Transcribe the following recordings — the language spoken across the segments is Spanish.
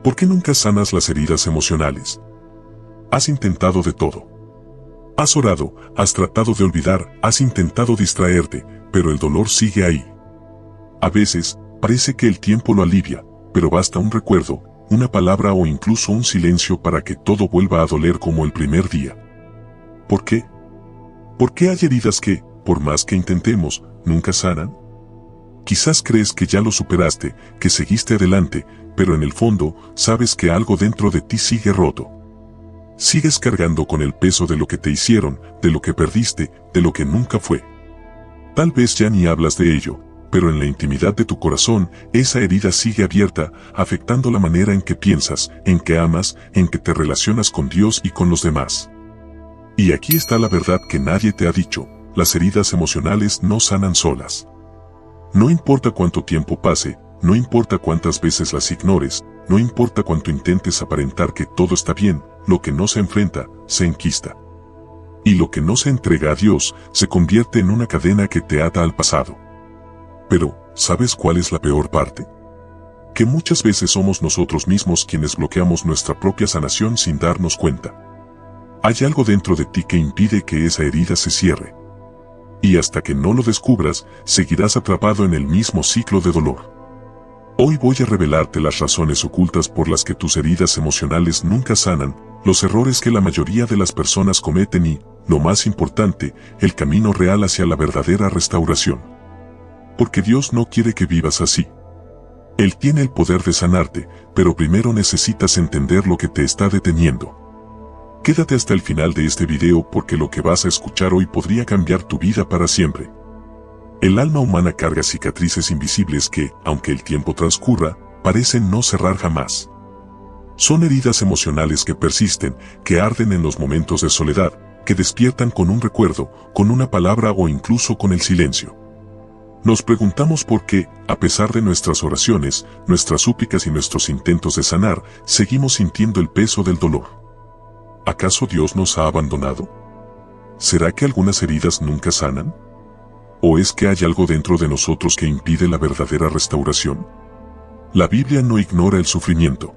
¿Por qué nunca sanas las heridas emocionales? Has intentado de todo. Has orado, has tratado de olvidar, has intentado distraerte, pero el dolor sigue ahí. A veces, parece que el tiempo lo alivia, pero basta un recuerdo, una palabra o incluso un silencio para que todo vuelva a doler como el primer día. ¿Por qué? ¿Por qué hay heridas que, por más que intentemos, nunca sanan? Quizás crees que ya lo superaste, que seguiste adelante, pero en el fondo, sabes que algo dentro de ti sigue roto. Sigues cargando con el peso de lo que te hicieron, de lo que perdiste, de lo que nunca fue. Tal vez ya ni hablas de ello, pero en la intimidad de tu corazón, esa herida sigue abierta, afectando la manera en que piensas, en que amas, en que te relacionas con Dios y con los demás. Y aquí está la verdad que nadie te ha dicho: las heridas emocionales no sanan solas. No importa cuánto tiempo pase, no importa cuántas veces las ignores, no importa cuánto intentes aparentar que todo está bien, lo que no se enfrenta, se enquista. Y lo que no se entrega a Dios, se convierte en una cadena que te ata al pasado. Pero, ¿sabes cuál es la peor parte? Que muchas veces somos nosotros mismos quienes bloqueamos nuestra propia sanación sin darnos cuenta. Hay algo dentro de ti que impide que esa herida se cierre. Y hasta que no lo descubras, seguirás atrapado en el mismo ciclo de dolor. Hoy voy a revelarte las razones ocultas por las que tus heridas emocionales nunca sanan, los errores que la mayoría de las personas cometen y, lo más importante, el camino real hacia la verdadera restauración. Porque Dios no quiere que vivas así. Él tiene el poder de sanarte, pero primero necesitas entender lo que te está deteniendo. Quédate hasta el final de este video porque lo que vas a escuchar hoy podría cambiar tu vida para siempre. El alma humana carga cicatrices invisibles que, aunque el tiempo transcurra, parecen no cerrar jamás. Son heridas emocionales que persisten, que arden en los momentos de soledad, que despiertan con un recuerdo, con una palabra o incluso con el silencio. Nos preguntamos por qué, a pesar de nuestras oraciones, nuestras súplicas y nuestros intentos de sanar, seguimos sintiendo el peso del dolor. ¿Acaso Dios nos ha abandonado? ¿Será que algunas heridas nunca sanan? ¿O es que hay algo dentro de nosotros que impide la verdadera restauración? La Biblia no ignora el sufrimiento.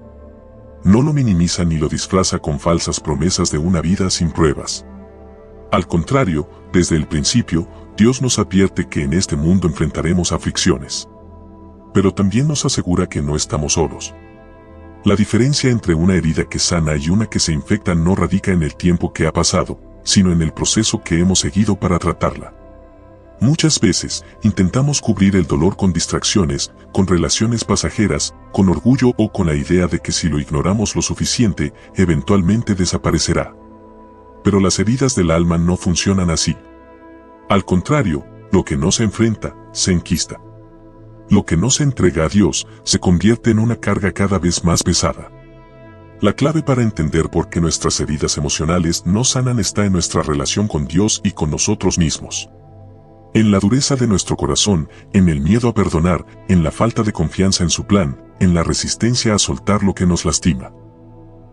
No lo minimiza ni lo disfraza con falsas promesas de una vida sin pruebas. Al contrario, desde el principio, Dios nos advierte que en este mundo enfrentaremos aflicciones. Pero también nos asegura que no estamos solos. La diferencia entre una herida que sana y una que se infecta no radica en el tiempo que ha pasado, sino en el proceso que hemos seguido para tratarla. Muchas veces, intentamos cubrir el dolor con distracciones, con relaciones pasajeras, con orgullo o con la idea de que si lo ignoramos lo suficiente, eventualmente desaparecerá. Pero las heridas del alma no funcionan así. Al contrario, lo que no se enfrenta, se enquista. Lo que no se entrega a Dios, se convierte en una carga cada vez más pesada. La clave para entender por qué nuestras heridas emocionales no sanan está en nuestra relación con Dios y con nosotros mismos. En la dureza de nuestro corazón, en el miedo a perdonar, en la falta de confianza en su plan, en la resistencia a soltar lo que nos lastima.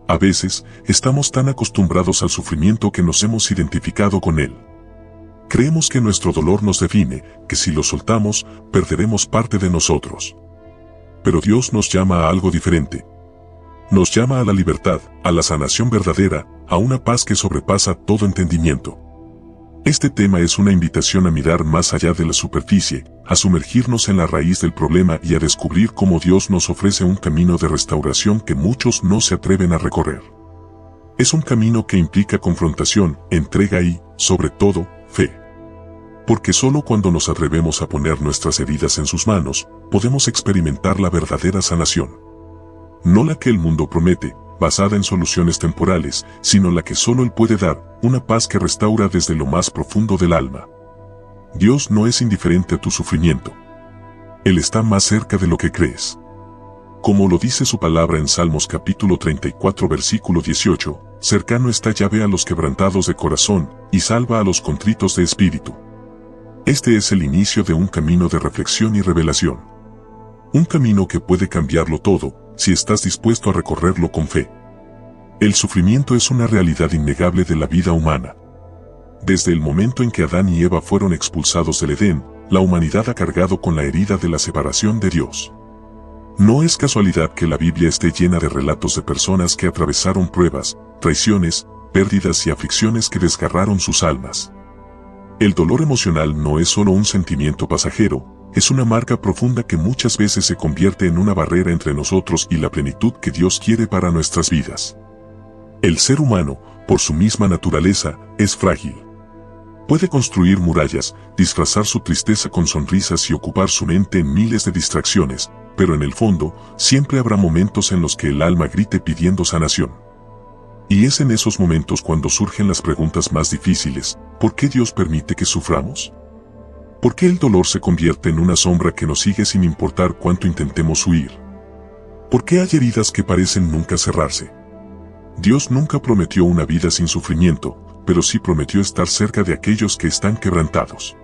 A veces, estamos tan acostumbrados al sufrimiento que nos hemos identificado con él. Creemos que nuestro dolor nos define, que si lo soltamos, perderemos parte de nosotros. Pero Dios nos llama a algo diferente. Nos llama a la libertad, a la sanación verdadera, a una paz que sobrepasa todo entendimiento. Este tema es una invitación a mirar más allá de la superficie, a sumergirnos en la raíz del problema y a descubrir cómo Dios nos ofrece un camino de restauración que muchos no se atreven a recorrer. Es un camino que implica confrontación, entrega y, sobre todo, fe. Porque solo cuando nos atrevemos a poner nuestras heridas en sus manos, podemos experimentar la verdadera sanación. No la que el mundo promete, basada en soluciones temporales, sino la que solo Él puede dar, una paz que restaura desde lo más profundo del alma. Dios no es indiferente a tu sufrimiento. Él está más cerca de lo que crees. Como lo dice su palabra en Salmos capítulo 34 versículo 18, cercano está Yahvé a los quebrantados de corazón, y salva a los contritos de espíritu. Este es el inicio de un camino de reflexión y revelación. Un camino que puede cambiarlo todo, si estás dispuesto a recorrerlo con fe. El sufrimiento es una realidad innegable de la vida humana. Desde el momento en que Adán y Eva fueron expulsados del Edén, la humanidad ha cargado con la herida de la separación de Dios. No es casualidad que la Biblia esté llena de relatos de personas que atravesaron pruebas, traiciones, pérdidas y aflicciones que desgarraron sus almas. El dolor emocional no es solo un sentimiento pasajero, es una marca profunda que muchas veces se convierte en una barrera entre nosotros y la plenitud que Dios quiere para nuestras vidas. El ser humano, por su misma naturaleza, es frágil. Puede construir murallas, disfrazar su tristeza con sonrisas y ocupar su mente en miles de distracciones, pero en el fondo, siempre habrá momentos en los que el alma grite pidiendo sanación. Y es en esos momentos cuando surgen las preguntas más difíciles: ¿por qué Dios permite que suframos? ¿Por qué el dolor se convierte en una sombra que nos sigue sin importar cuánto intentemos huir? ¿Por qué hay heridas que parecen nunca cerrarse? Dios nunca prometió una vida sin sufrimiento, pero sí prometió estar cerca de aquellos que están quebrantados.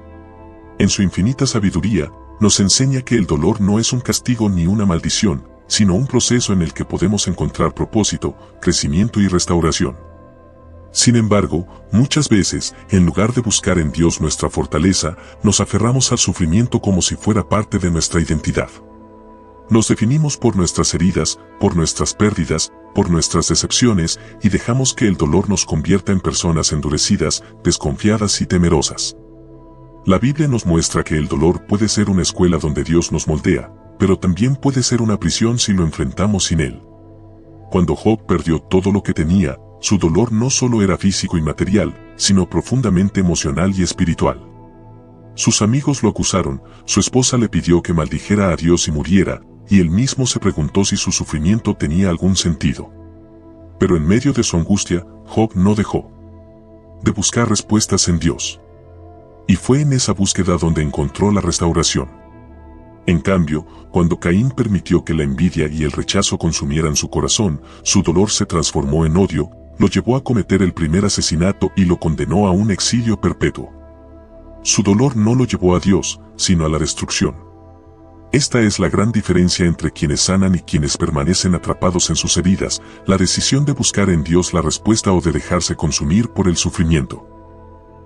En su infinita sabiduría, nos enseña que el dolor no es un castigo ni una maldición, sino un proceso en el que podemos encontrar propósito, crecimiento y restauración. Sin embargo, muchas veces, en lugar de buscar en Dios nuestra fortaleza, nos aferramos al sufrimiento como si fuera parte de nuestra identidad. Nos definimos por nuestras heridas, por nuestras pérdidas, por nuestras decepciones, y dejamos que el dolor nos convierta en personas endurecidas, desconfiadas y temerosas. La Biblia nos muestra que el dolor puede ser una escuela donde Dios nos moldea, pero también puede ser una prisión si lo enfrentamos sin Él. Cuando Job perdió todo lo que tenía, su dolor no solo era físico y material, sino profundamente emocional y espiritual. Sus amigos lo acusaron, su esposa le pidió que maldijera a Dios y muriera, y él mismo se preguntó si su sufrimiento tenía algún sentido. Pero en medio de su angustia, Job no dejó de buscar respuestas en Dios. Y fue en esa búsqueda donde encontró la restauración. En cambio, cuando Caín permitió que la envidia y el rechazo consumieran su corazón, su dolor se transformó en odio, lo llevó a cometer el primer asesinato y lo condenó a un exilio perpetuo. Su dolor no lo llevó a Dios, sino a la destrucción. Esta es la gran diferencia entre quienes sanan y quienes permanecen atrapados en sus heridas, la decisión de buscar en Dios la respuesta o de dejarse consumir por el sufrimiento.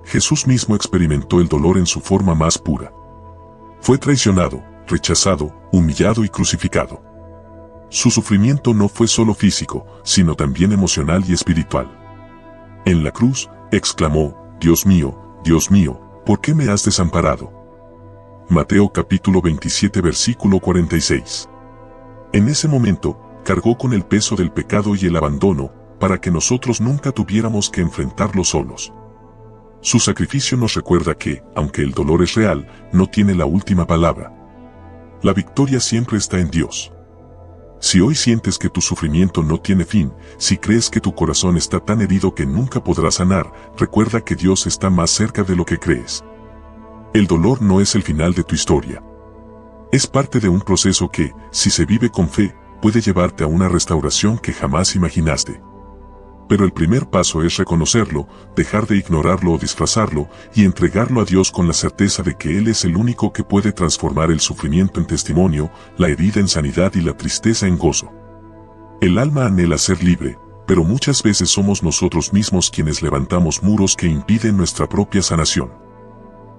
Jesús mismo experimentó el dolor en su forma más pura. Fue traicionado, rechazado, humillado y crucificado. Su sufrimiento no fue solo físico, sino también emocional y espiritual. En la cruz, exclamó: Dios mío, ¿por qué me has desamparado? Mateo capítulo 27 versículo 46. En ese momento, cargó con el peso del pecado y el abandono, para que nosotros nunca tuviéramos que enfrentarlo solos. Su sacrificio nos recuerda que, aunque el dolor es real, no tiene la última palabra. La victoria siempre está en Dios. Si hoy sientes que tu sufrimiento no tiene fin, si crees que tu corazón está tan herido que nunca podrás sanar, recuerda que Dios está más cerca de lo que crees. El dolor no es el final de tu historia. Es parte de un proceso que, si se vive con fe, puede llevarte a una restauración que jamás imaginaste. Pero el primer paso es reconocerlo, dejar de ignorarlo o disfrazarlo, y entregarlo a Dios con la certeza de que Él es el único que puede transformar el sufrimiento en testimonio, la herida en sanidad y la tristeza en gozo. El alma anhela ser libre, pero muchas veces somos nosotros mismos quienes levantamos muros que impiden nuestra propia sanación.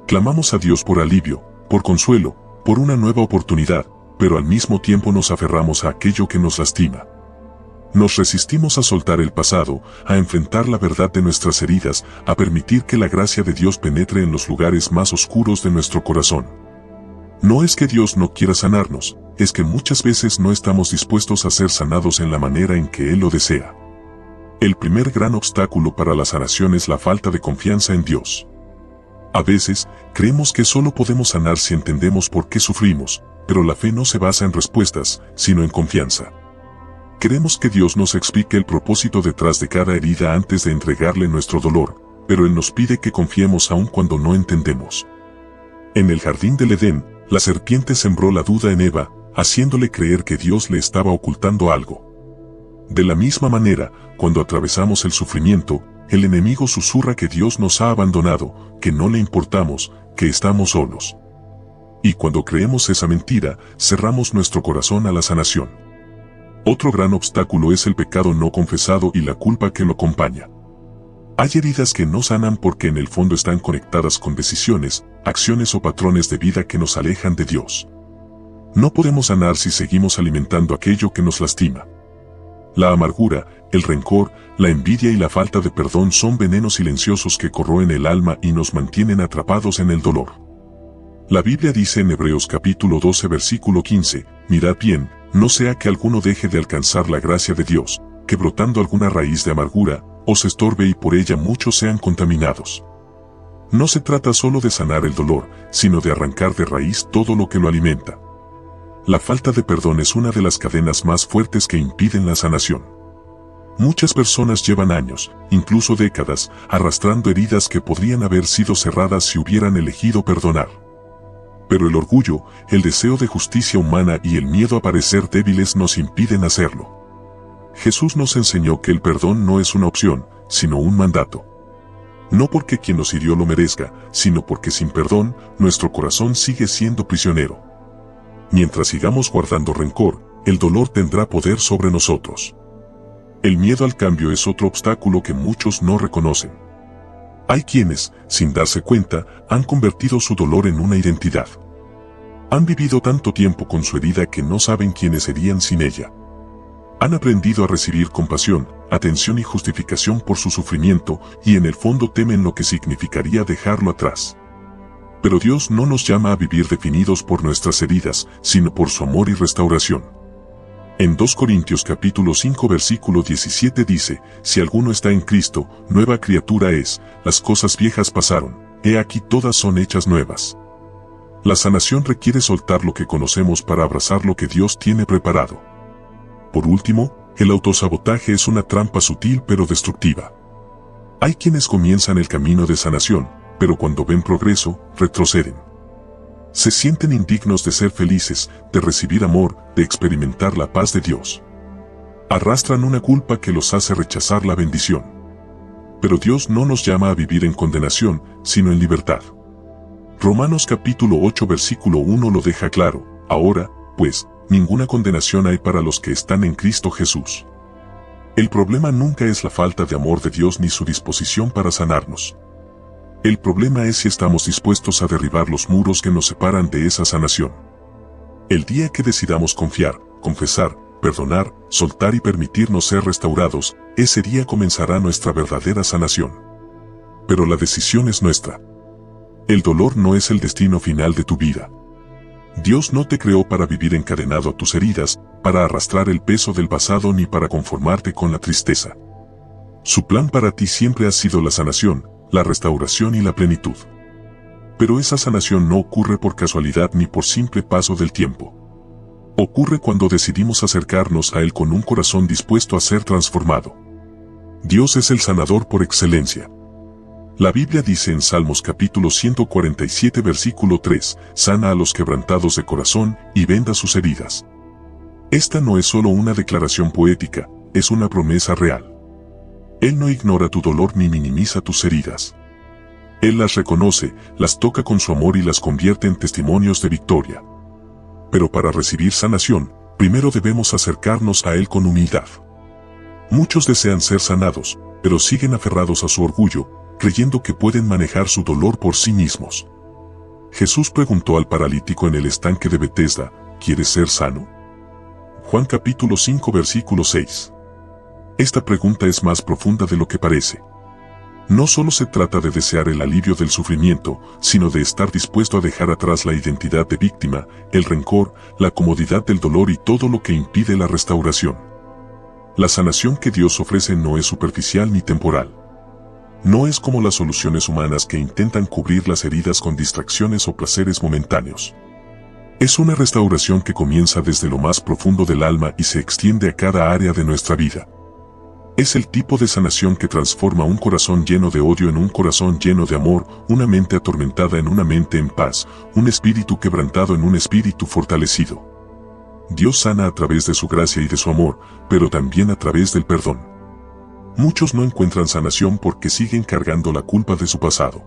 Clamamos a Dios por alivio, por consuelo, por una nueva oportunidad, pero al mismo tiempo nos aferramos a aquello que nos lastima. Nos resistimos a soltar el pasado, a enfrentar la verdad de nuestras heridas, a permitir que la gracia de Dios penetre en los lugares más oscuros de nuestro corazón. No es que Dios no quiera sanarnos, es que muchas veces no estamos dispuestos a ser sanados en la manera en que Él lo desea. El primer gran obstáculo para la sanación es la falta de confianza en Dios. A veces, creemos que solo podemos sanar si entendemos por qué sufrimos, pero la fe no se basa en respuestas, sino en confianza. Queremos que Dios nos explique el propósito detrás de cada herida antes de entregarle nuestro dolor, pero Él nos pide que confiemos aun cuando no entendemos. En el jardín del Edén, la serpiente sembró la duda en Eva, haciéndole creer que Dios le estaba ocultando algo. De la misma manera, cuando atravesamos el sufrimiento, el enemigo susurra que Dios nos ha abandonado, que no le importamos, que estamos solos. Y cuando creemos esa mentira, cerramos nuestro corazón a la sanación. Otro gran obstáculo es el pecado no confesado y la culpa que lo acompaña. Hay heridas que no sanan porque en el fondo están conectadas con decisiones, acciones o patrones de vida que nos alejan de Dios. No podemos sanar si seguimos alimentando aquello que nos lastima. La amargura, el rencor, la envidia y la falta de perdón son venenos silenciosos que corroen el alma y nos mantienen atrapados en el dolor. La Biblia dice en Hebreos capítulo 12 versículo 15, mirad bien, no sea que alguno deje de alcanzar la gracia de Dios, que brotando alguna raíz de amargura, os estorbe y por ella muchos sean contaminados. No se trata solo de sanar el dolor, sino de arrancar de raíz todo lo que lo alimenta. La falta de perdón es una de las cadenas más fuertes que impiden la sanación. Muchas personas llevan años, incluso décadas, arrastrando heridas que podrían haber sido cerradas si hubieran elegido perdonar. Pero el orgullo, el deseo de justicia humana y el miedo a parecer débiles nos impiden hacerlo. Jesús nos enseñó que el perdón no es una opción, sino un mandato. No porque quien nos hirió lo merezca, sino porque sin perdón, nuestro corazón sigue siendo prisionero. Mientras sigamos guardando rencor, el dolor tendrá poder sobre nosotros. El miedo al cambio es otro obstáculo que muchos no reconocen. Hay quienes, sin darse cuenta, han convertido su dolor en una identidad. Han vivido tanto tiempo con su herida que no saben quiénes serían sin ella. Han aprendido a recibir compasión, atención y justificación por su sufrimiento y en el fondo temen lo que significaría dejarlo atrás. Pero Dios no nos llama a vivir definidos por nuestras heridas, sino por su amor y restauración. En 2 Corintios capítulo 5 versículo 17 dice, si alguno está en Cristo, nueva criatura es, las cosas viejas pasaron, he aquí todas son hechas nuevas. La sanación requiere soltar lo que conocemos para abrazar lo que Dios tiene preparado. Por último, el autosabotaje es una trampa sutil pero destructiva. Hay quienes comienzan el camino de sanación, pero cuando ven progreso, retroceden. Se sienten indignos de ser felices, de recibir amor, de experimentar la paz de Dios. Arrastran una culpa que los hace rechazar la bendición. Pero Dios no nos llama a vivir en condenación, sino en libertad. Romanos capítulo 8 versículo 1 lo deja claro, ahora, pues, ninguna condenación hay para los que están en Cristo Jesús. El problema nunca es la falta de amor de Dios ni su disposición para sanarnos. El problema es si estamos dispuestos a derribar los muros que nos separan de esa sanación. El día que decidamos confiar, confesar, perdonar, soltar y permitirnos ser restaurados, ese día comenzará nuestra verdadera sanación. Pero la decisión es nuestra. El dolor no es el destino final de tu vida. Dios no te creó para vivir encadenado a tus heridas, para arrastrar el peso del pasado ni para conformarte con la tristeza. Su plan para ti siempre ha sido la sanación, la restauración y la plenitud. Pero esa sanación no ocurre por casualidad ni por simple paso del tiempo. Ocurre cuando decidimos acercarnos a Él con un corazón dispuesto a ser transformado. Dios es el sanador por excelencia. La Biblia dice en Salmos capítulo 147 versículo 3, sana a los quebrantados de corazón y venda sus heridas. Esta no es solo una declaración poética, es una promesa real. Él no ignora tu dolor ni minimiza tus heridas. Él las reconoce, las toca con su amor y las convierte en testimonios de victoria. Pero para recibir sanación, primero debemos acercarnos a Él con humildad. Muchos desean ser sanados, pero siguen aferrados a su orgullo, creyendo que pueden manejar su dolor por sí mismos. Jesús preguntó al paralítico en el estanque de Betesda, ¿quieres ser sano? Juan capítulo 5 versículo 6. Esta pregunta es más profunda de lo que parece. No solo se trata de desear el alivio del sufrimiento, sino de estar dispuesto a dejar atrás la identidad de víctima, el rencor, la comodidad del dolor y todo lo que impide la restauración. La sanación que Dios ofrece no es superficial ni temporal. No es como las soluciones humanas que intentan cubrir las heridas con distracciones o placeres momentáneos. Es una restauración que comienza desde lo más profundo del alma y se extiende a cada área de nuestra vida. Es el tipo de sanación que transforma un corazón lleno de odio en un corazón lleno de amor, una mente atormentada en una mente en paz, un espíritu quebrantado en un espíritu fortalecido. Dios sana a través de su gracia y de su amor, pero también a través del perdón. Muchos no encuentran sanación porque siguen cargando la culpa de su pasado.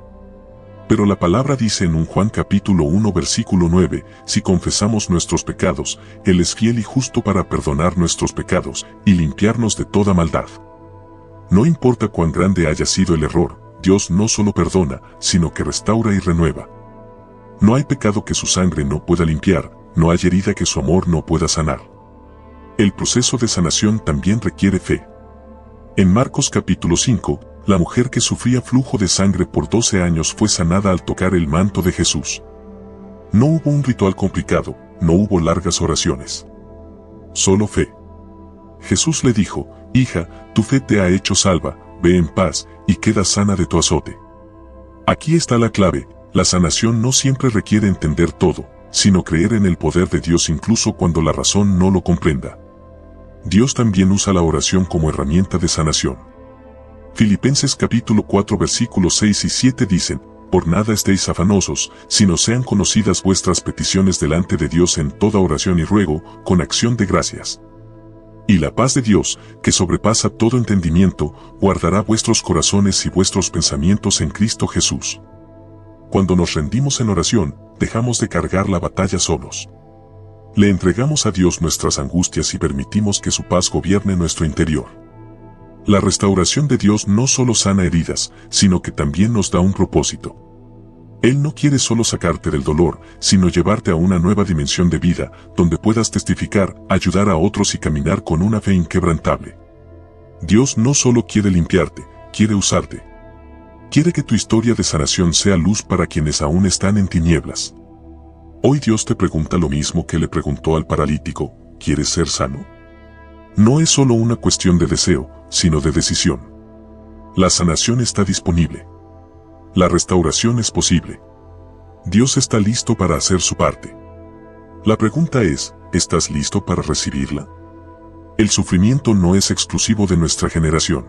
Pero la palabra dice en un Juan capítulo 1 versículo 9, si confesamos nuestros pecados, Él es fiel y justo para perdonar nuestros pecados y limpiarnos de toda maldad. No importa cuán grande haya sido el error, Dios no solo perdona, sino que restaura y renueva. No hay pecado que su sangre no pueda limpiar, no hay herida que su amor no pueda sanar. El proceso de sanación también requiere fe. En Marcos capítulo 5, la mujer que sufría flujo de sangre por 12 años fue sanada al tocar el manto de Jesús. No hubo un ritual complicado, no hubo largas oraciones. Solo fe. Jesús le dijo: hija, tu fe te ha hecho salva, ve en paz, y queda sana de tu azote. Aquí está la clave: la sanación no siempre requiere entender todo, sino creer en el poder de Dios incluso cuando la razón no lo comprenda. Dios también usa la oración como herramienta de sanación. Filipenses capítulo 4 versículos 6 y 7 dicen: por nada estéis afanosos, sino sean conocidas vuestras peticiones delante de Dios en toda oración y ruego, con acción de gracias. Y la paz de Dios, que sobrepasa todo entendimiento, guardará vuestros corazones y vuestros pensamientos en Cristo Jesús. Cuando nos rendimos en oración, dejamos de cargar la batalla solos. Le entregamos a Dios nuestras angustias y permitimos que su paz gobierne nuestro interior. La restauración de Dios no solo sana heridas, sino que también nos da un propósito. Él no quiere solo sacarte del dolor, sino llevarte a una nueva dimensión de vida, donde puedas testificar, ayudar a otros y caminar con una fe inquebrantable. Dios no solo quiere limpiarte, quiere usarte. Quiere que tu historia de sanación sea luz para quienes aún están en tinieblas. Hoy Dios te pregunta lo mismo que le preguntó al paralítico: ¿quieres ser sano? No es solo una cuestión de deseo, sino de decisión. La sanación está disponible. La restauración es posible. Dios está listo para hacer su parte. La pregunta es: ¿estás listo para recibirla? El sufrimiento no es exclusivo de nuestra generación.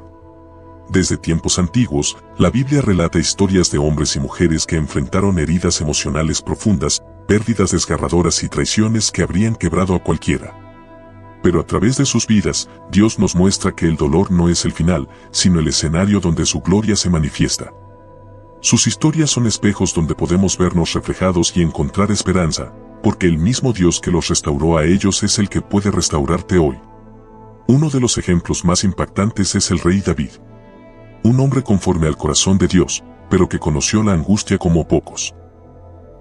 Desde tiempos antiguos, la Biblia relata historias de hombres y mujeres que enfrentaron heridas emocionales profundas, pérdidas desgarradoras y traiciones que habrían quebrado a cualquiera. Pero a través de sus vidas, Dios nos muestra que el dolor no es el final, sino el escenario donde su gloria se manifiesta. Sus historias son espejos donde podemos vernos reflejados y encontrar esperanza, porque el mismo Dios que los restauró a ellos es el que puede restaurarte hoy. Uno de los ejemplos más impactantes es el rey David. Un hombre conforme al corazón de Dios, pero que conoció la angustia como pocos.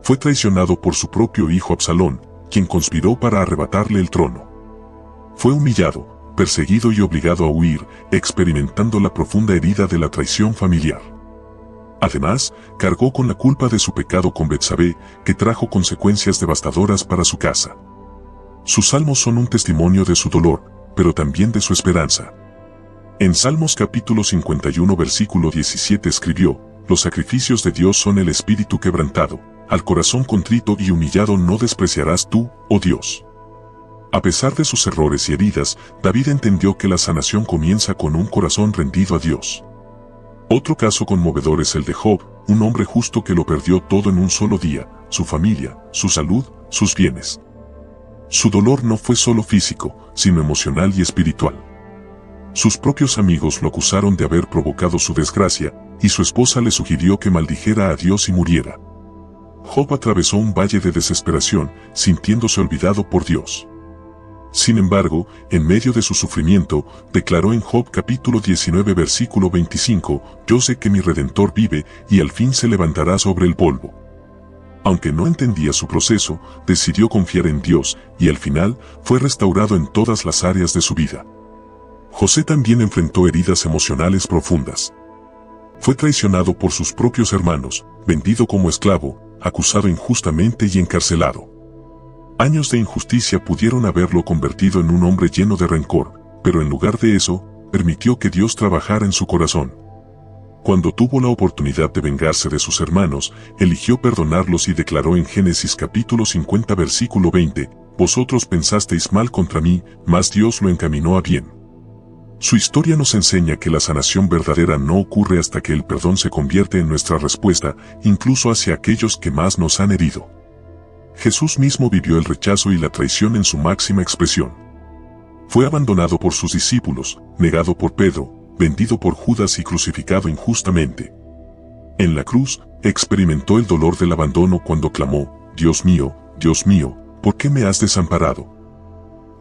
Fue traicionado por su propio hijo Absalón, quien conspiró para arrebatarle el trono. Fue humillado, perseguido y obligado a huir, experimentando la profunda herida de la traición familiar. Además, cargó con la culpa de su pecado con Betsabé, que trajo consecuencias devastadoras para su casa. Sus salmos son un testimonio de su dolor, pero también de su esperanza. En Salmos capítulo 51 versículo 17 escribió: los sacrificios de Dios son el espíritu quebrantado, al corazón contrito y humillado no despreciarás tú, oh Dios. A pesar de sus errores y heridas, David entendió que la sanación comienza con un corazón rendido a Dios. Otro caso conmovedor es el de Job, un hombre justo que lo perdió todo en un solo día: su familia, su salud, sus bienes. Su dolor no fue solo físico, sino emocional y espiritual. Sus propios amigos lo acusaron de haber provocado su desgracia, y su esposa le sugirió que maldijera a Dios y muriera. Job atravesó un valle de desesperación, sintiéndose olvidado por Dios. Sin embargo, en medio de su sufrimiento, declaró en Job capítulo 19 versículo 25: yo sé que mi Redentor vive, y al fin se levantará sobre el polvo. Aunque no entendía su proceso, decidió confiar en Dios, y al final, fue restaurado en todas las áreas de su vida. José también enfrentó heridas emocionales profundas. Fue traicionado por sus propios hermanos, vendido como esclavo, acusado injustamente y encarcelado. Años de injusticia pudieron haberlo convertido en un hombre lleno de rencor, pero en lugar de eso, permitió que Dios trabajara en su corazón. Cuando tuvo la oportunidad de vengarse de sus hermanos, eligió perdonarlos y declaró en Génesis capítulo 50 versículo 20: vosotros pensasteis mal contra mí, mas Dios lo encaminó a bien. Su historia nos enseña que la sanación verdadera no ocurre hasta que el perdón se convierte en nuestra respuesta, incluso hacia aquellos que más nos han herido. Jesús mismo vivió el rechazo y la traición en su máxima expresión. Fue abandonado por sus discípulos, negado por Pedro, vendido por Judas y crucificado injustamente. En la cruz, experimentó el dolor del abandono cuando clamó: Dios mío, ¿por qué me has desamparado?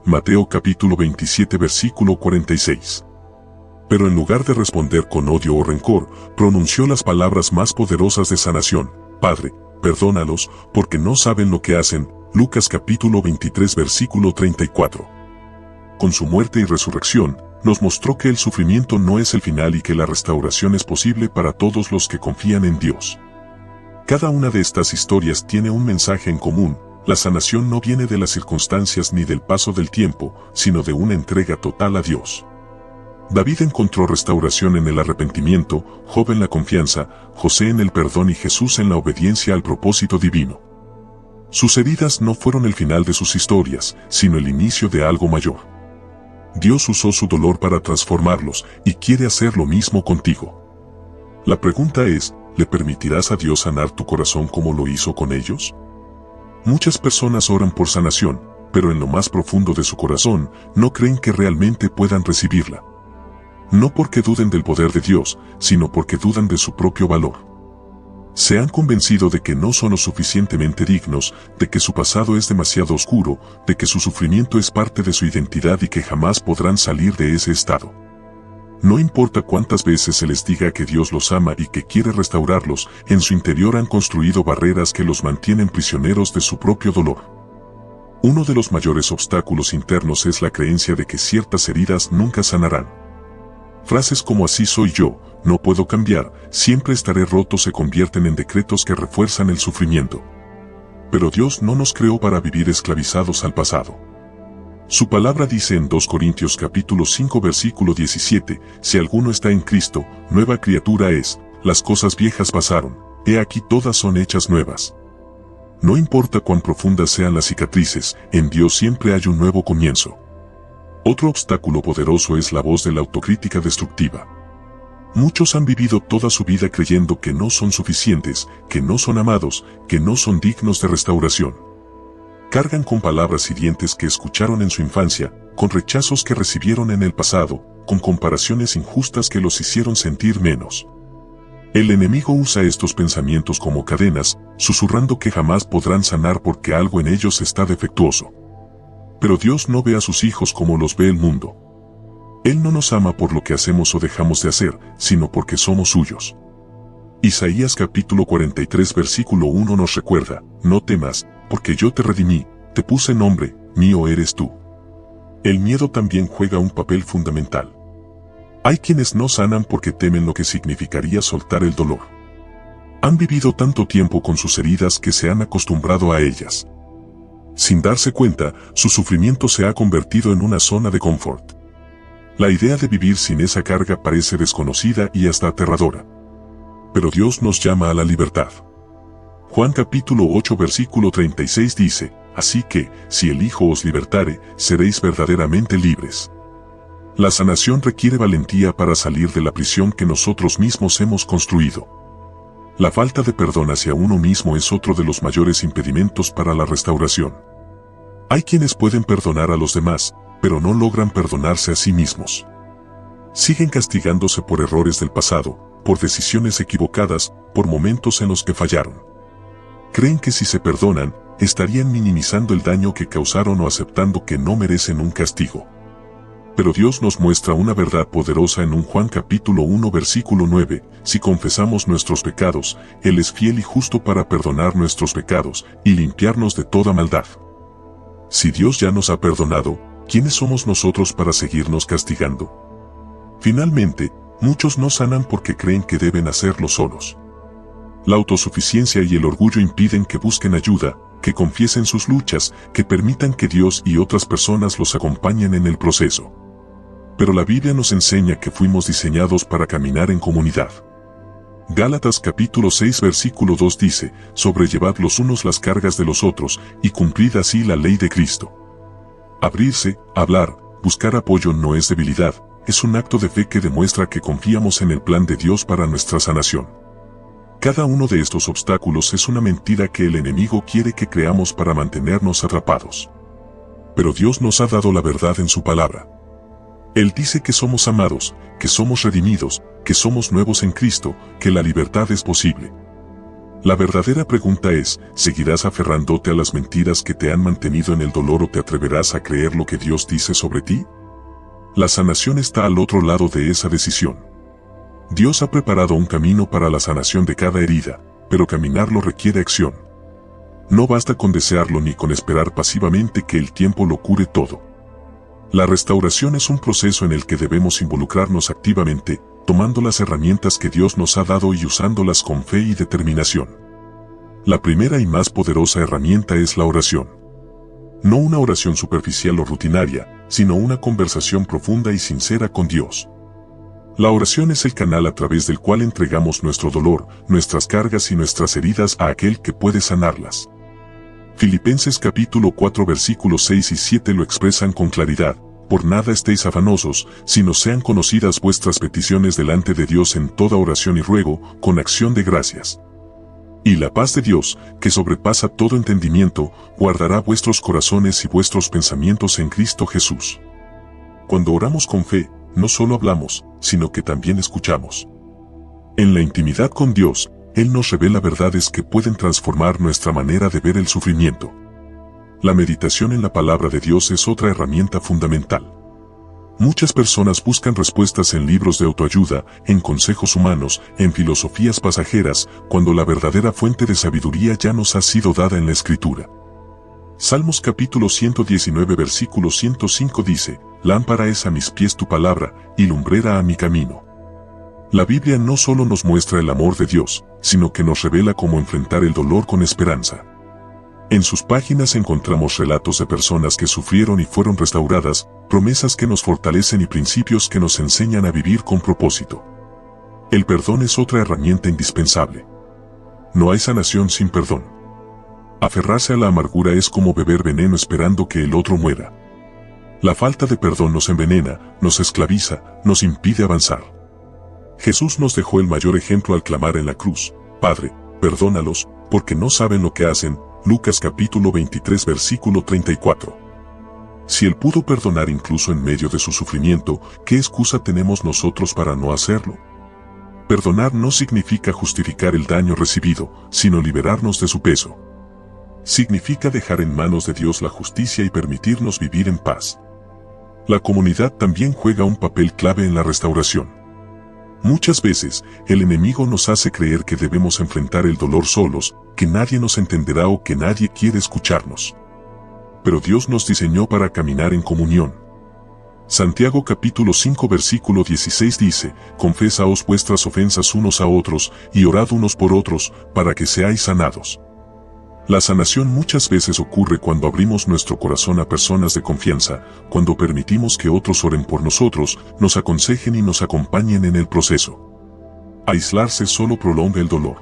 Mateo capítulo 27 versículo 46. Pero en lugar de responder con odio o rencor, pronunció las palabras más poderosas de sanación: Padre, perdónalos, porque no saben lo que hacen. Lucas capítulo 23 versículo 34. Con su muerte y resurrección, nos mostró que el sufrimiento no es el final y que la restauración es posible para todos los que confían en Dios. Cada una de estas historias tiene un mensaje en común: la sanación no viene de las circunstancias ni del paso del tiempo, sino de una entrega total a Dios. David encontró restauración en el arrepentimiento, Job en la confianza, José en el perdón y Jesús en la obediencia al propósito divino. Sus heridas no fueron el final de sus historias, sino el inicio de algo mayor. Dios usó su dolor para transformarlos y quiere hacer lo mismo contigo. La pregunta es, ¿le permitirás a Dios sanar tu corazón como lo hizo con ellos? Muchas personas oran por sanación, pero en lo más profundo de su corazón no creen que realmente puedan recibirla. No porque duden del poder de Dios, sino porque dudan de su propio valor. Se han convencido de que no son lo suficientemente dignos, de que su pasado es demasiado oscuro, de que su sufrimiento es parte de su identidad y que jamás podrán salir de ese estado. No importa cuántas veces se les diga que Dios los ama y que quiere restaurarlos, en su interior han construido barreras que los mantienen prisioneros de su propio dolor. Uno de los mayores obstáculos internos es la creencia de que ciertas heridas nunca sanarán. Frases como "así soy yo", "no puedo cambiar", "siempre estaré roto" se convierten en decretos que refuerzan el sufrimiento. Pero Dios no nos creó para vivir esclavizados al pasado. Su palabra dice en 2 Corintios capítulo 5 versículo 17, si alguno está en Cristo, nueva criatura es, las cosas viejas pasaron, he aquí todas son hechas nuevas. No importa cuán profundas sean las cicatrices, en Dios siempre hay un nuevo comienzo. Otro obstáculo poderoso es la voz de la autocrítica destructiva. Muchos han vivido toda su vida creyendo que no son suficientes, que no son amados, que no son dignos de restauración. Cargan con palabras hirientes que escucharon en su infancia, con rechazos que recibieron en el pasado, con comparaciones injustas que los hicieron sentir menos. El enemigo usa estos pensamientos como cadenas, susurrando que jamás podrán sanar porque algo en ellos está defectuoso. Pero Dios no ve a sus hijos como los ve el mundo. Él no nos ama por lo que hacemos o dejamos de hacer, sino porque somos suyos. Isaías capítulo 43 versículo 1 nos recuerda, no temas, porque yo te redimí, te puse nombre, mío eres tú. El miedo también juega un papel fundamental. Hay quienes no sanan porque temen lo que significaría soltar el dolor. Han vivido tanto tiempo con sus heridas que se han acostumbrado a ellas. Sin darse cuenta, su sufrimiento se ha convertido en una zona de confort. La idea de vivir sin esa carga parece desconocida y hasta aterradora. Pero Dios nos llama a la libertad. Juan capítulo 8 versículo 36 dice, así que, si el Hijo os libertare, seréis verdaderamente libres. La sanación requiere valentía para salir de la prisión que nosotros mismos hemos construido. La falta de perdón hacia uno mismo es otro de los mayores impedimentos para la restauración. Hay quienes pueden perdonar a los demás, pero no logran perdonarse a sí mismos. Siguen castigándose por errores del pasado, por decisiones equivocadas, por momentos en los que fallaron. Creen que si se perdonan, estarían minimizando el daño que causaron o aceptando que no merecen un castigo. Pero Dios nos muestra una verdad poderosa en un Juan capítulo 1 versículo 9, si confesamos nuestros pecados, Él es fiel y justo para perdonar nuestros pecados y limpiarnos de toda maldad. Si Dios ya nos ha perdonado, ¿quiénes somos nosotros para seguirnos castigando? Finalmente, muchos no sanan porque creen que deben hacerlo solos. La autosuficiencia y el orgullo impiden que busquen ayuda, que confiesen sus luchas, que permitan que Dios y otras personas los acompañen en el proceso. Pero la Biblia nos enseña que fuimos diseñados para caminar en comunidad. Gálatas capítulo 6 versículo 2 dice, sobrellevad los unos las cargas de los otros, y cumplid así la ley de Cristo. Abrirse, hablar, buscar apoyo no es debilidad, es un acto de fe que demuestra que confiamos en el plan de Dios para nuestra sanación. Cada uno de estos obstáculos es una mentira que el enemigo quiere que creamos para mantenernos atrapados. Pero Dios nos ha dado la verdad en su palabra. Él dice que somos amados, que somos redimidos, que somos nuevos en Cristo, que la libertad es posible. La verdadera pregunta es, ¿seguirás aferrándote a las mentiras que te han mantenido en el dolor o te atreverás a creer lo que Dios dice sobre ti? La sanación está al otro lado de esa decisión. Dios ha preparado un camino para la sanación de cada herida, pero caminarlo requiere acción. No basta con desearlo ni con esperar pasivamente que el tiempo lo cure todo. La restauración es un proceso en el que debemos involucrarnos activamente, tomando las herramientas que Dios nos ha dado y usándolas con fe y determinación. La primera y más poderosa herramienta es la oración. No una oración superficial o rutinaria, sino una conversación profunda y sincera con Dios. La oración es el canal a través del cual entregamos nuestro dolor, nuestras cargas y nuestras heridas a aquel que puede sanarlas. Filipenses capítulo 4 versículos 6 y 7 lo expresan con claridad: por nada estéis afanosos, sino sean conocidas vuestras peticiones delante de Dios en toda oración y ruego, con acción de gracias. Y la paz de Dios, que sobrepasa todo entendimiento, guardará vuestros corazones y vuestros pensamientos en Cristo Jesús. Cuando oramos con fe, no solo hablamos, sino que también escuchamos. En la intimidad con Dios, Él nos revela verdades que pueden transformar nuestra manera de ver el sufrimiento. La meditación en la palabra de Dios es otra herramienta fundamental. Muchas personas buscan respuestas en libros de autoayuda, en consejos humanos, en filosofías pasajeras, cuando la verdadera fuente de sabiduría ya nos ha sido dada en la Escritura. Salmos capítulo 119 versículo 105 dice: lámpara es a mis pies tu palabra, y lumbrera a mi camino. La Biblia no solo nos muestra el amor de Dios, sino que nos revela cómo enfrentar el dolor con esperanza. En sus páginas encontramos relatos de personas que sufrieron y fueron restauradas, promesas que nos fortalecen y principios que nos enseñan a vivir con propósito. El perdón es otra herramienta indispensable. No hay sanación sin perdón. Aferrarse a la amargura es como beber veneno esperando que el otro muera. La falta de perdón nos envenena, nos esclaviza, nos impide avanzar. Jesús nos dejó el mayor ejemplo al clamar en la cruz: Padre, perdónalos, porque no saben lo que hacen. Lucas capítulo 23 versículo 34. Si Él pudo perdonar incluso en medio de su sufrimiento, ¿qué excusa tenemos nosotros para no hacerlo? Perdonar no significa justificar el daño recibido, sino liberarnos de su peso. Significa dejar en manos de Dios la justicia y permitirnos vivir en paz. La comunidad también juega un papel clave en la restauración. Muchas veces, el enemigo nos hace creer que debemos enfrentar el dolor solos, que nadie nos entenderá o que nadie quiere escucharnos. Pero Dios nos diseñó para caminar en comunión. Santiago capítulo 5 versículo 16 dice: confesaos vuestras ofensas unos a otros, y orad unos por otros, para que seáis sanados. La sanación muchas veces ocurre cuando abrimos nuestro corazón a personas de confianza, cuando permitimos que otros oren por nosotros, nos aconsejen y nos acompañen en el proceso. Aislarse solo prolonga el dolor.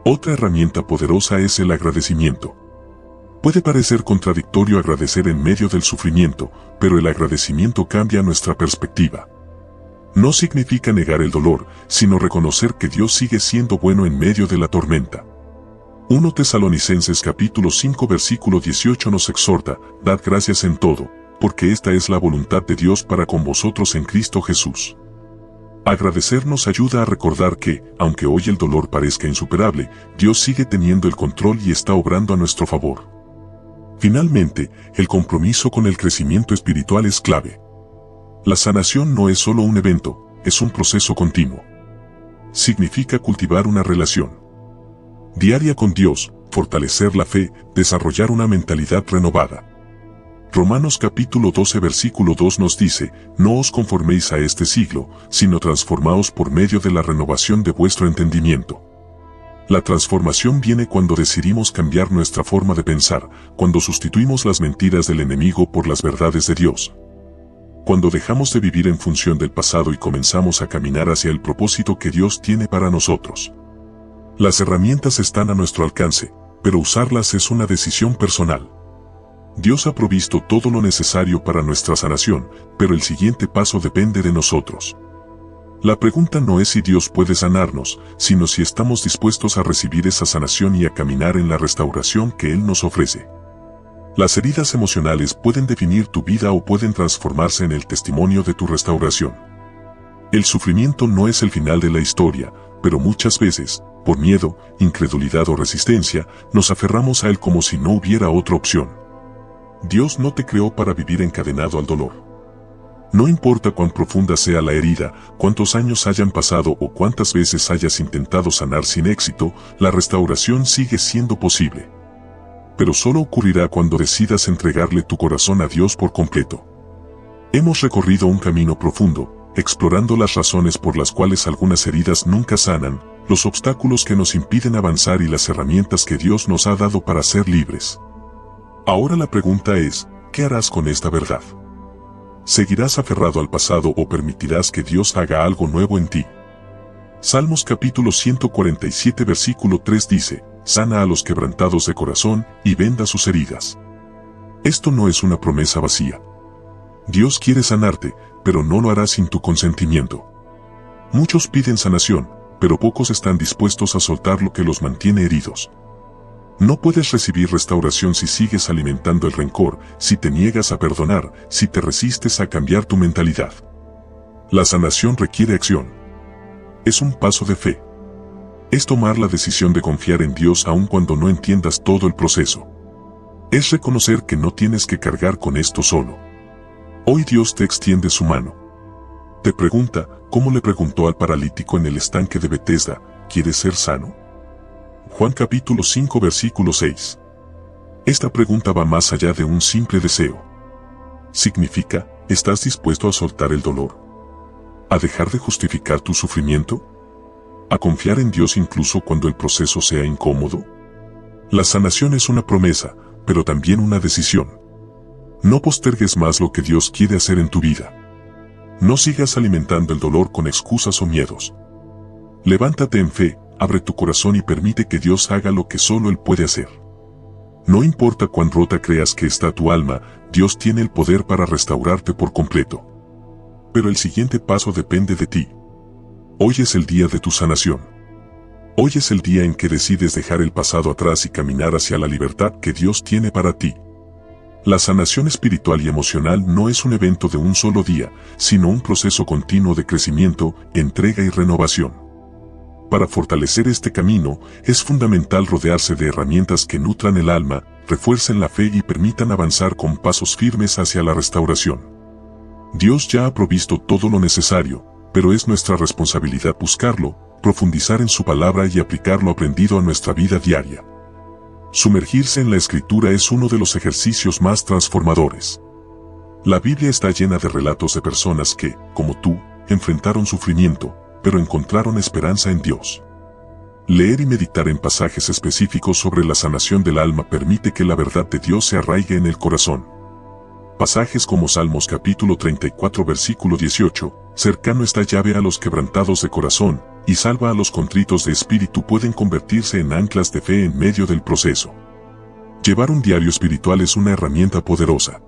Otra herramienta poderosa es el agradecimiento. Puede parecer contradictorio agradecer en medio del sufrimiento, pero el agradecimiento cambia nuestra perspectiva. No significa negar el dolor, sino reconocer que Dios sigue siendo bueno en medio de la tormenta. 1 Tesalonicenses capítulo 5 versículo 18 nos exhorta: dad gracias en todo, porque esta es la voluntad de Dios para con vosotros en Cristo Jesús. Agradecer nos ayuda a recordar que, aunque hoy el dolor parezca insuperable, Dios sigue teniendo el control y está obrando a nuestro favor. Finalmente, el compromiso con el crecimiento espiritual es clave. La sanación no es solo un evento, es un proceso continuo. Significa cultivar una relación diaria con Dios, fortalecer la fe, desarrollar una mentalidad renovada. Romanos capítulo 12 versículo 2 nos dice: no os conforméis a este siglo, sino transformaos por medio de la renovación de vuestro entendimiento. La transformación viene cuando decidimos cambiar nuestra forma de pensar, cuando sustituimos las mentiras del enemigo por las verdades de Dios. Cuando dejamos de vivir en función del pasado y comenzamos a caminar hacia el propósito que Dios tiene para nosotros. Las herramientas están a nuestro alcance, pero usarlas es una decisión personal. Dios ha provisto todo lo necesario para nuestra sanación, pero el siguiente paso depende de nosotros. La pregunta no es si Dios puede sanarnos, sino si estamos dispuestos a recibir esa sanación y a caminar en la restauración que Él nos ofrece. Las heridas emocionales pueden definir tu vida o pueden transformarse en el testimonio de tu restauración. El sufrimiento no es el final de la historia, pero muchas veces, por miedo, incredulidad o resistencia, nos aferramos a él como si no hubiera otra opción. Dios no te creó para vivir encadenado al dolor. No importa cuán profunda sea la herida, cuántos años hayan pasado o cuántas veces hayas intentado sanar sin éxito, la restauración sigue siendo posible. pero solo ocurrirá cuando decidas entregarle tu corazón a Dios por completo. Hemos recorrido un camino profundo, explorando las razones por las cuales algunas heridas nunca sanan, los obstáculos que nos impiden avanzar y las herramientas que Dios nos ha dado para ser libres. Ahora la pregunta es, ¿qué harás con esta verdad? ¿Seguirás aferrado al pasado o permitirás que Dios haga algo nuevo en ti? Salmos capítulo 147 versículo 3 dice, sana a los quebrantados de corazón y venda sus heridas. Esto no es una promesa vacía. Dios quiere sanarte, pero no lo hará sin tu consentimiento. Muchos piden sanación, pero pocos están dispuestos a soltar lo que los mantiene heridos. No puedes recibir restauración si sigues alimentando el rencor, si te niegas a perdonar, si te resistes a cambiar tu mentalidad. La sanación requiere acción. Es un paso de fe. Es tomar la decisión de confiar en Dios aun cuando no entiendas todo el proceso. Es reconocer que no tienes que cargar con esto solo. Hoy Dios te extiende su mano. Te pregunta, como le preguntó al paralítico en el estanque de Betesda, ¿quieres ser sano? Juan capítulo 5 versículo 6. Esta pregunta va más allá de un simple deseo. Significa, ¿estás dispuesto a soltar el dolor? ¿A dejar de justificar tu sufrimiento? ¿A confiar en Dios incluso cuando el proceso sea incómodo? La sanación es una promesa, pero también una decisión. No postergues más lo que Dios quiere hacer en tu vida. No sigas alimentando el dolor con excusas o miedos. Levántate en fe, abre tu corazón y permite que Dios haga lo que solo Él puede hacer. No importa cuán rota creas que está tu alma, Dios tiene el poder para restaurarte por completo. Pero el siguiente paso depende de ti. Hoy es el día de tu sanación. Hoy es el día en que decides dejar el pasado atrás y caminar hacia la libertad que Dios tiene para ti. La sanación espiritual y emocional no es un evento de un solo día, sino un proceso continuo de crecimiento, entrega y renovación. Para fortalecer este camino, es fundamental rodearse de herramientas que nutran el alma, refuercen la fe y permitan avanzar con pasos firmes hacia la restauración. Dios ya ha provisto todo lo necesario, pero es nuestra responsabilidad buscarlo, profundizar en su palabra y aplicar lo aprendido a nuestra vida diaria. Sumergirse en la Escritura es uno de los ejercicios más transformadores. La Biblia está llena de relatos de personas que, como tú, enfrentaron sufrimiento, pero encontraron esperanza en Dios. Leer y meditar en pasajes específicos sobre la sanación del alma permite que la verdad de Dios se arraigue en el corazón. Pasajes como Salmos capítulo 34 versículo 18, cercano está llave a los quebrantados de corazón, y salva a los contritos de espíritu pueden convertirse en anclas de fe en medio del proceso. Llevar un diario espiritual es una herramienta poderosa.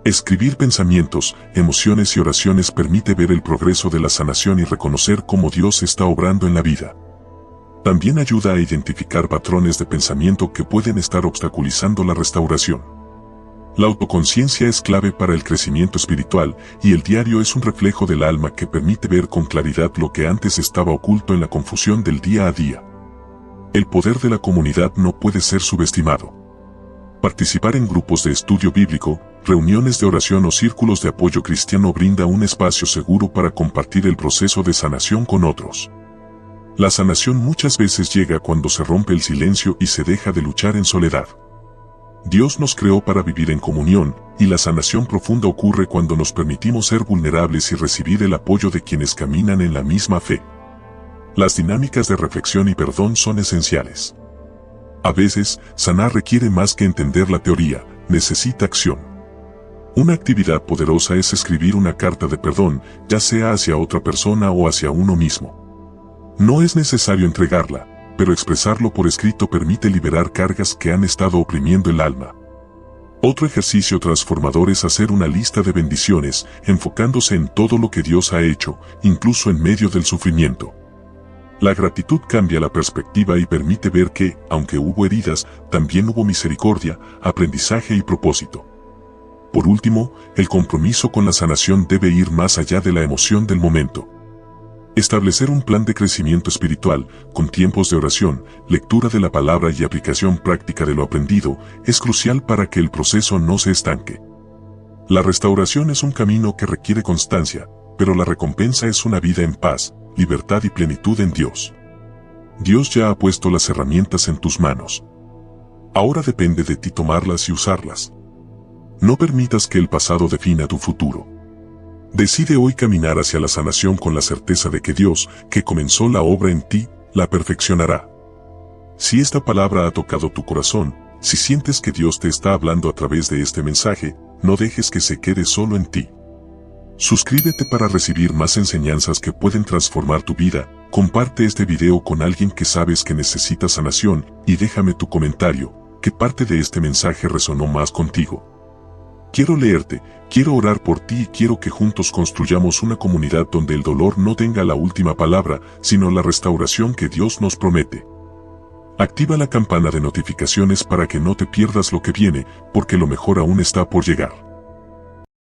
Escribir pensamientos, emociones y oraciones permite ver el progreso de la sanación y reconocer cómo Dios está obrando en la vida. También ayuda a identificar patrones de pensamiento que pueden estar obstaculizando la restauración. La autoconciencia es clave para el crecimiento espiritual y el diario es un reflejo del alma que permite ver con claridad lo que antes estaba oculto en la confusión del día a día. El poder de la comunidad no puede ser subestimado. Participar en grupos de estudio bíblico, reuniones de oración o círculos de apoyo cristiano brinda un espacio seguro para compartir el proceso de sanación con otros. La sanación muchas veces llega cuando se rompe el silencio y se deja de luchar en soledad. Dios nos creó para vivir en comunión, y la sanación profunda ocurre cuando nos permitimos ser vulnerables y recibir el apoyo de quienes caminan en la misma fe. Las dinámicas de reflexión y perdón son esenciales. A veces, sanar requiere más que entender la teoría, necesita acción. Una actividad poderosa es escribir una carta de perdón, ya sea hacia otra persona o hacia uno mismo. No es necesario entregarla, pero expresarlo por escrito permite liberar cargas que han estado oprimiendo el alma. Otro ejercicio transformador es hacer una lista de bendiciones, enfocándose en todo lo que Dios ha hecho, incluso en medio del sufrimiento. La gratitud cambia la perspectiva y permite ver que, aunque hubo heridas, también hubo misericordia, aprendizaje y propósito. Por último, el compromiso con la sanación debe ir más allá de la emoción del momento. Establecer un plan de crecimiento espiritual, con tiempos de oración, lectura de la palabra y aplicación práctica de lo aprendido, es crucial para que el proceso no se estanque. La restauración es un camino que requiere constancia, pero la recompensa es una vida en paz, libertad y plenitud en Dios. Dios ya ha puesto las herramientas en tus manos. Ahora depende de ti tomarlas y usarlas. No permitas que el pasado defina tu futuro. Decide hoy caminar hacia la sanación con la certeza de que Dios, que comenzó la obra en ti, la perfeccionará. Si esta palabra ha tocado tu corazón, si sientes que Dios te está hablando a través de este mensaje, no dejes que se quede solo en ti. Suscríbete para recibir más enseñanzas que pueden transformar tu vida, comparte este video con alguien que sabes que necesita sanación y déjame tu comentario, qué parte de este mensaje resonó más contigo. Quiero leerte, quiero orar por ti y quiero que juntos construyamos una comunidad donde el dolor no tenga la última palabra, sino la restauración que Dios nos promete. Activa la campana de notificaciones para que no te pierdas lo que viene, porque lo mejor aún está por llegar.